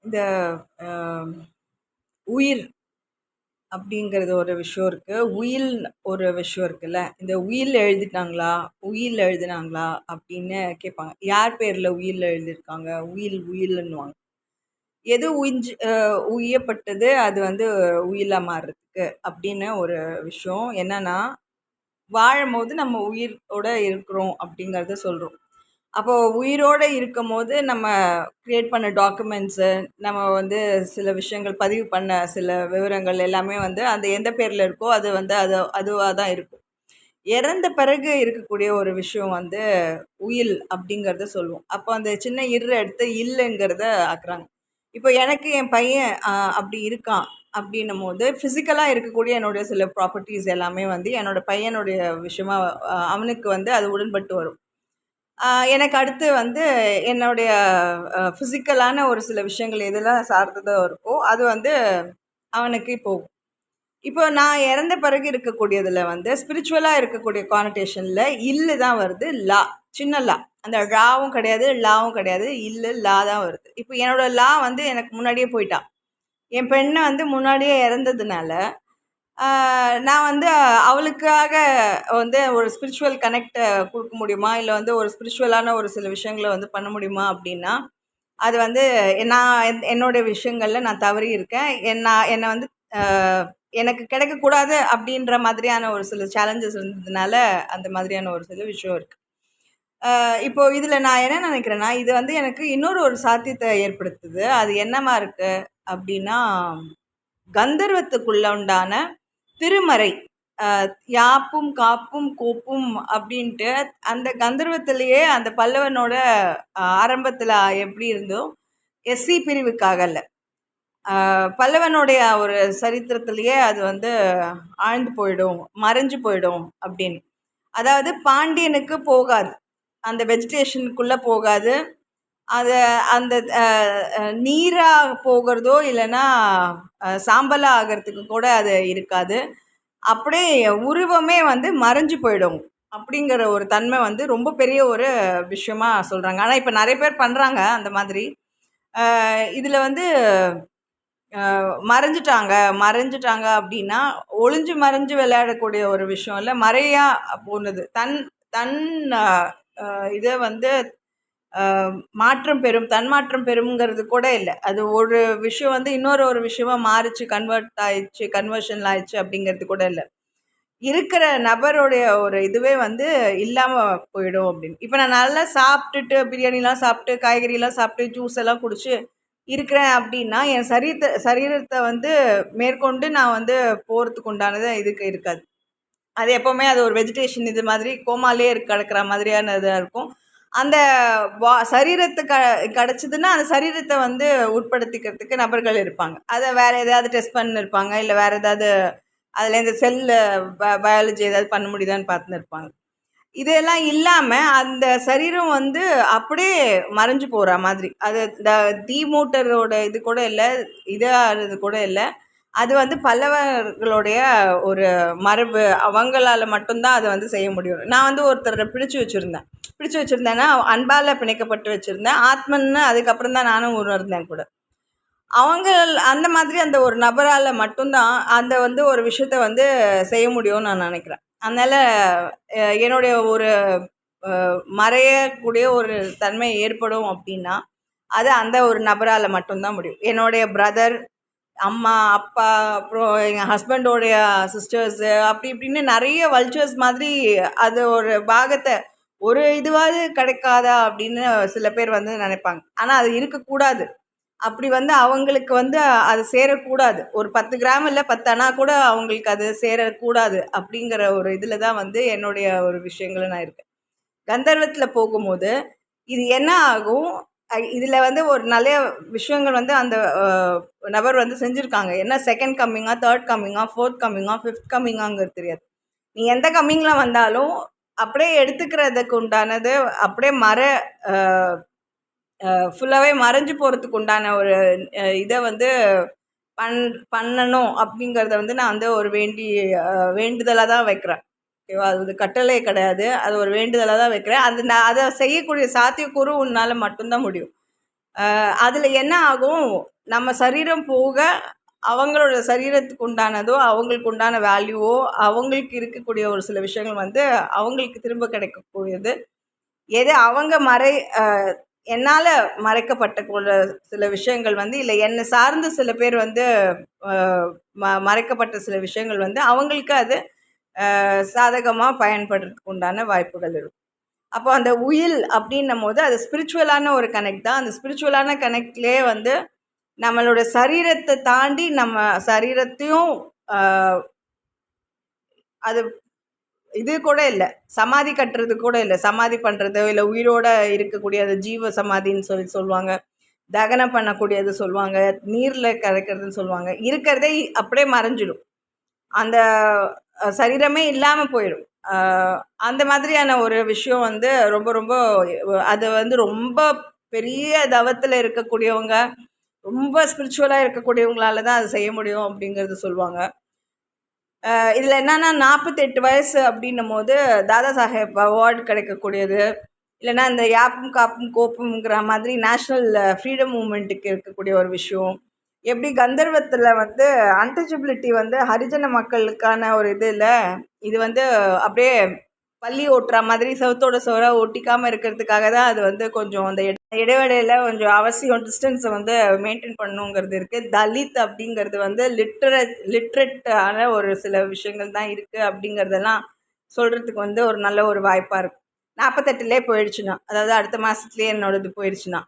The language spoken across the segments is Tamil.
இந்த அ உயிர் அப்படிங்கிறது ஒரு விஷயம் இருக்கு. உயில் ஒரு விஷயம் இருக்குல்ல. இந்த உயில் எழுதிட்டாங்களா? உயில் எழுதினாங்களா? அப்படின்னு கேட்பாங்க. யார் பேர்ல உயில் எழுதியிருக்காங்க? உயில் உயில்ன்னுவாங்க. எது உய்யப்பட்டது அது வந்து உயிலா மாறுறதுக்கு அப்படின்னு ஒரு விஷயம். என்னன்னா, வாழும்போது நம்ம உயிரோட இருக்கிறோம் அப்படிங்கிறத சொல்றோம். அப்போ உயிரோட இருக்கும்போது நம்ம கிரியேட் பண்ண டாக்குமெண்ட்ஸு, நம்ம வந்து சில விஷயங்கள் பதிவு பண்ண சில விவரங்கள் எல்லாமே வந்து அந்த எந்த பேர்ல இருக்கோ அது வந்து அதுவா தான் இருக்கும். இறந்த பிறகு இருக்கக்கூடிய ஒரு விஷயம் வந்து உயில் அப்படிங்கிறத சொல்லுவோம். அப்போ அந்த சின்ன எடுத்து இல்லுங்கிறத ஆக்குறாங்க. இப்போ எனக்கு என் பையன் அப்படி இருக்கான் அப்படின்னும்போது, ஃபிசிக்கலா இருக்கக்கூடிய என்னுடைய சில ப்ராப்பர்ட்டீஸ் எல்லாமே வந்து என்னோட பையனுடைய விஷயமா அவனுக்கு வந்து அது உடன்பட்டு வரும். எனக்கு அடுத்து வந்து என்னுடைய ஃபிசிக்கலான ஒரு சில விஷயங்கள் எதெல்லாம் சார்ந்ததா இருக்கோ, அது வந்து அவனுக்கு போகும். இப்போ நான் இறந்த பிறகு இருக்கக்கூடியதில வந்து ஸ்பிரிச்சுவலா இருக்கக்கூடிய கானோட்டேஷன்ல இல்லு தான் வருது. லா, சின்ன லா. அந்த ழாவும் கிடையாது, லாவும் கிடையாது. இல்லு, லா தான் வருது. இப்போ என்னோட லா வந்து எனக்கு முன்னாடியே போயிட்டா. என் பெண்ண வந்து முன்னாடியே இறந்ததுனால, ஆ நான் வந்து அவளுக்காக வந்து ஒரு ஸ்பிரிச்சுவல் கனெக்ட்ட குடுக்க முடியுமா? இல்ல வந்து ஒரு ஸ்பிரிச்சுவலான ஒரு சில விஷயங்கள வந்து பண்ண முடியுமா? அப்டின்னா, அது வந்து நான் என்னோட விஷயங்கள்ல நான் தவறி இருக்கேன். நான் என்ன வந்து அ எனக்கு கிடைக்கக்கூடாது அப்டின்ற மாதிரியான ஒரு சில சேலஞ்சஸ் இருந்ததுனால, அந்த மாதிரியான ஒரு சில விஷயம் இருக்கு. இப்போ இதில நான் என்ன நெனைக்கிறேன்னா, இது வந்து எனக்கு இன்னொரு ஒரு சாத்தியத்த ஏற்படுத்துது. அது என்னவா இருக்கு அப்டின்னா, கந்தர்வத்துக்குள்ள உண்டான திருமறை. அ யாப்பும், காப்பும், கோப்பும் அப்டின்ட்டு அந்த கந்தர்வத்திலேயே அந்த பல்லவனோட ஆரம்பத்தில எப்படி இருந்தோ, எஸ்சி பிரிவுக்காகல்ல. பல்லவனுடைய ஒரு சரித்திரத்திலேயே அது வந்து ஆழ்ந்து போயிடும், மறைஞ்சு போயிடும் அப்படின்னு. அதாவது பாண்டியனுக்கு போகாது. அந்த வெஜிடேஷனுக்குள்ள போகாது. அத அந்த அ அ நீரா போகிறதோ, இல்லன்னா சாம்பலா ஆகறதுக்கு கூட அது இருக்காது. அப்படியே உருவமே வந்து மறைஞ்சு போயிடும். அப்படிங்கிற ஒரு தன்மை வந்து ரொம்ப பெரிய ஒரு விஷயமா சொல்றாங்க. ஆனா, இப்ப நெறைய பேர் பண்றாங்க அந்த மாதிரி. இதுல வந்து மறைஞ்சுட்டாங்க மறைஞ்சுட்டாங்க அப்படின்னா, ஒளிஞ்சு மறைஞ்சு விளையாடக்கூடிய ஒரு விஷயம் இல்ல. மறையா போனது. தன் தன் அ அ இத வந்து மாற்றம் பெறும், தன்மாற்றம் பெறும்ங்கிறது கூட இல்ல. அது ஒரு விஷயம் வந்து இன்னொரு ஒரு விஷயமா மாறுச்சு, கன்வர்ஷன்ல ஆயிடுச்சு அப்படிங்கிறது கூட இல்ல. இருக்கிற நபருடைய ஒரு இதுவே வந்து இல்லாம போயிடும் அப்படின்னு. இப்ப நான் நல்லா சாப்பிட்டுட்டு, பிரியாணிலாம் சாப்பிட்டு, காய்கறிலாம் சாப்பிட்டு, ஜூஸ் எல்லாம் குடிச்சு இருக்கிறேன் அப்படின்னா, என் சரீரத்த வந்து மேற்கொண்டு நான் வந்து போறதுக்கு உண்டானது இதுக்கு இருக்காது. அது எப்பவுமே அது ஒரு வெஜிடேஷன் இது மாதிரி கோமாலயே கிடக்கிற மாதிரியான இதா இருக்கும். அந்த சரீரத்துக்கு கிடைச்சதுன்னா, அந்த சரீரத்த வந்து உட்படுத்திக்கிறதுக்கு நபர்கள் இருப்பாங்க. அத வேற எதையாவது டெஸ்ட் பண்ணிருப்பாங்க. இல்ல வேற ஏதாவது அதுல இந்த பயாலஜி ஏதாவது பண்ண முடியுதான்னு பார்த்துன்னு இருப்பாங்க. இதெல்லாம் இல்லாம அந்த சரீரம் வந்து அப்படியே மறைஞ்சு போற மாதிரி. அது இந்த தீமூட்டரோட இது கூட இல்ல. இதாறது கூட இல்ல. அது வந்து பல்லவர்களுடைய ஒரு மரபு. அவங்களால மட்டும் தான் அத வந்து செய்ய முடியும். நான் வந்து ஒருத்தர பிடிச்சு வச்சிருந்தேன். பிடிச்சு வச்சிருந்தேன்னா, அன்பால பிணைக்கப்பட்டு வச்சிருந்தேன். ஆத்மன்னு அதுக்கப்புறம் தான் நானும் உணர்ந்தேன் கூட. அவங்க அந்த மாதிரி அந்த ஒரு நபரால மட்டும் தான் அந்த வந்து ஒரு விஷயத்த வந்து செய்ய முடியும்னு நான் நினைக்கிறேன். அதனால என்னுடைய ஒரு மறையக்கூடிய ஒரு தன்மை ஏற்படும் அப்படின்னா, அது அந்த ஒரு நபரால மட்டும் தான் முடியும். என்னுடைய பிரதர், அம்மா, அப்பா, அப்புறம் எங்க ஹஸ்பண்டோடைய சிஸ்டர்ஸு அப்படி இப்படின்னு நெறைய வல்ச்சர்ஸ் மாதிரி அது ஒரு பாகத்த ஒரு இதுவாவது கிடைக்காதா அப்படின்னு சில பேர் வந்து நினைப்பாங்க. ஆனா அது இருக்கக்கூடாது. அப்படி வந்து அவங்களுக்கு வந்து அது சேரக்கூடாது. ஒரு 10 கிராம் இல்ல 10 அணா கூட அவங்களுக்கு அது சேரக்கூடாது. அப்படிங்கிற ஒரு இதில தான் வந்து என்னுடைய ஒரு விஷயங்கள நான் இருக்கேன். கந்தர்வத்தில போகும்போது, இது என்ன ஆகும்? இதில வந்து ஒரு நெறைய விஷயங்கள் வந்து அந்த நபர் வந்து செஞ்சிருக்காங்க. என்ன 2ண்ட் கம்மிங்கா, 3ர்ட் கம்மிங்கா, 4த் கம்மிங்கா, 5த் கம்மிங்காங்கிறது தெரியாது. நீ எந்த கம்மிங்ல வந்தாலும், அப்படியே எடுத்துக்கிறதுக்கு உண்டானது அப்படியே அ ஃபுல்லாவே மறைஞ்சு போறதுக்கு உண்டான ஒரு இத வந்து பண் பண்ணணும் அப்படிங்கிறத வந்து நான் வந்து ஒரு வேண்டுதலா தான் வைக்கிறேன். ஓகேவா? அது வந்து கட்டளை கிடையாது. அது ஒரு வேண்டுதலா தான் வைக்கிறேன். அது நான் அத செய்யக்கூடிய சாத்தியக்கூறு உன்னால மட்டும் தான் முடியும். அதில என்ன ஆகும்? நம்ம சரீரம் போக அவங்களோட சரீரத்துக்கு உண்டானதோ, அவங்களுக்கு உண்டான வேல்யூவோ, அவங்களுக்கு இருக்கக்கூடிய ஒரு சில விஷயங்கள் வந்து அவங்களுக்கு திரும்ப கிடைக்கக்கூடியது. எது அவங்க என்னால் மறைக்கப்பட்ட சில விஷயங்கள் வந்து, இல்லை என்னை சார்ந்து சில பேர் வந்து மறைக்கப்பட்ட சில விஷயங்கள் வந்து அவங்களுக்கு அது சாதகமாக பயன்படுறதுக்கு உண்டான வாய்ப்புகள் இருக்கும். அப்போ அந்த உயில் அப்படின்னும் போது அது ஸ்பிரிச்சுவலான ஒரு கனெக்ட் தான். அந்த ஸ்பிரிச்சுவலான கனெக்ட்லேயே வந்து நம்மளோட சரீரத்தை தாண்டி நம்ம சரீரத்தையும் அது இது கூட இல்லை, சமாதி கட்டுறது கூட இல்லை, சமாதி பண்ணுறது இல்லை, உயிரோடு இருக்கக்கூடிய அது ஜீவ சமாதின்னு சொல்லுவாங்க, தகனம் பண்ணக்கூடியது சொல்லுவாங்க, நீரில் கரைக்கிறதுன்னு சொல்லுவாங்க. இருக்கிறதே அப்படியே மறைஞ்சிடும், அந்த சரீரமே இல்லாமல் போயிடும். அந்த மாதிரியான ஒரு விஷயம் வந்து ரொம்ப ரொம்ப அது வந்து ரொம்ப பெரிய தவத்தில் இருக்கக்கூடியவங்க, ரொம்ப ஸ்பிரிச்சுவலாக இருக்கக்கூடியவங்களால தான் அது செய்ய முடியும் அப்படிங்கிறது சொல்லுவாங்க. இதில் என்னென்னா 48 வயசு அப்படின்னும் போது தாதா சாஹேப் அவார்டு கிடைக்கக்கூடியது, இல்லைன்னா இந்த யாப்பும் காப்பும் கோப்புங்கிற மாதிரி நேஷ்னல் ஃப்ரீடம் மூமெண்ட்டுக்கு இருக்கக்கூடிய ஒரு விஷயம். எப்படி கந்தர்வத்தில் வந்து அன்டச்சபிலிட்டி வந்து ஹரிஜன மக்களுக்கான ஒரு இதில் இது வந்து அப்படியே பள்ளி ஓட்டுற மாதிரி செவத்தோட செவரை ஒட்டிக்காமல் இருக்கிறதுக்காக தான் அது வந்து கொஞ்சம் அந்த இடைவெளியில் கொஞ்சம் அவசியம் டிஸ்டன்ஸை வந்து மெயின்டைன் பண்ணுங்கிறது இருக்குது. தலித் அப்படிங்கிறது வந்து லிட்ரேட்டான ஒரு சில விஷயங்கள் தான் இருக்குது அப்படிங்கிறதெல்லாம் சொல்கிறதுக்கு வந்து ஒரு நல்ல ஒரு வாய்ப்பாக இருக்கும். 48லே போயிடுச்சுன்னா, அதாவது அடுத்த மாதத்துலேயே என்னோடது போயிடுச்சுன்னா.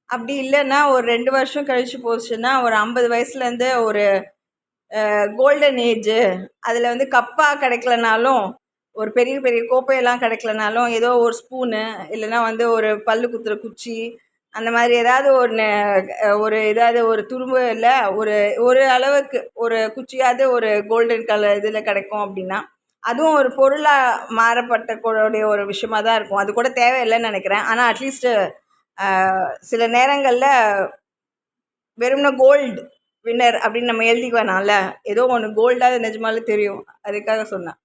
அப்படி இல்லைன்னா ஒரு 2 வருஷம் கழித்து போச்சுன்னா ஒரு 50 வயசுலேருந்து ஒரு கோல்டன் ஏஜு, அதில் வந்து கப்பாக கிடைக்கலனாலும், ஒரு பெரிய பெரிய கோப்பையெல்லாம் கிடைக்கலனாலும், ஏதோ ஒரு ஸ்பூனு, இல்லைன்னா வந்து ஒரு பல்லு குத்துற குச்சி, அந்த மாதிரி ஏதாவது ஒன்று, ஒரு ஏதாவது ஒரு துரும்பு இல்லை, ஒரு அளவுக்கு ஒரு குச்சியாவது ஒரு கோல்டன் கலர் இதில் கிடைக்கும் அப்படின்னா, அதுவும் ஒரு பொருளாக மாறப்பட்டக்கூடிய ஒரு விஷயமா தான் இருக்கும். அது கூட தேவையில்லைன்னு நினைக்கிறேன். ஆனால் அட்லீஸ்ட்டு சில நேரங்களில் வெறும்னா கோல்டு வின்னர் அப்படின்னு நம்ம எழுதிக்க வேணாம்ல, ஏதோ ஒன்று கோல்டாக நிஜமாலே தெரியும், அதுக்காக சொன்னேன்.